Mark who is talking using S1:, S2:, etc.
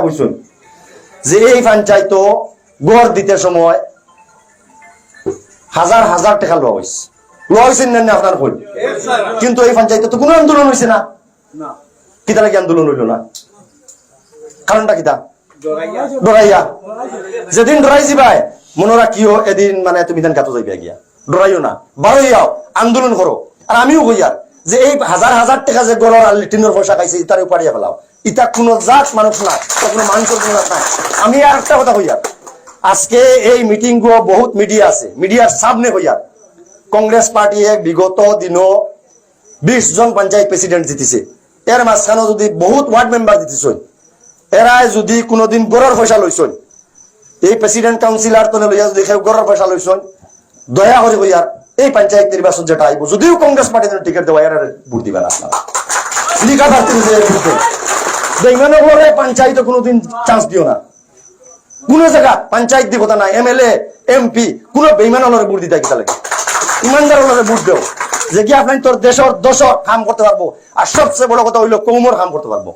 S1: বুঝুন যে এই পঞ্চায়েত গড় দিতে সময় হাজার হাজার টাকা লওয়া হয়েছে না আপনার কই, কিন্তু এই পঞ্চায়েতে তো কোনো আন্দোলন হয়েছে না। কিতা লাগে আন্দোলন হইল না? কারণটা কিতা? ডরাইয়া। যেদিন ডরাই যাবাই মনে রাখিও এদিন মানে তুমি দেন কাতো যাইবে গিয়া, ডরাইও না, বারোইয়াও আন্দোলন করো। আর আমিও কইয়ার যে এই হাজার হাজার টাকা যে গড়ার আর লেট্রিনের পয়সা খাইছে ইতারে পাড়িয়া ফেলাও, ইটা কোনো জাত মানুষ না, কোনো মানুষের কোনো জাত নাই। আমি আর একটা কথা কইয়ার, আজকে এই মিটিং গো বহুত মিডিয়া আছে, মিডিয়ার সামনে কইয়ার কংগ্রেস পার্টি বিগত দিনও 20 জন পঞ্চায়েত প্রেসিডেন্ট জিতিছে, এর মাঝখানে যদি বহুত ওয়ার্ড মেম্বার জিতিছ, এরা যদি কোনোদিন গড়ার পয়সা লইছন, এই প্রেসিডেন্ট কাউন্সিলর তো লইয়া যদি গড়ার পয়সা লইছন, দয়া করে কইয়ার এই পঞ্চায়েত নির্বাচন যেটা আইব যদিও কংগ্রেস পার্টির টিকিট দেওয়া এর ভোট দিবেন আপনারা। লিখা থাকতে বেইমানগরে পঞ্চায়েত কোনোদিন চান্স দিও না, কোন জায়গা পঞ্চায়েত দিব না, এমএলএ এমপি কোন বেইমান হলরে ভোট দিতে গেলে ইমানদার হলরে ভোট দেও, যে কি আপনি তোর দেশের দশর কাম করতে পারবো। আর সবচেয়ে বড় কথা হইলো কৌমর কাম করতে পারবো।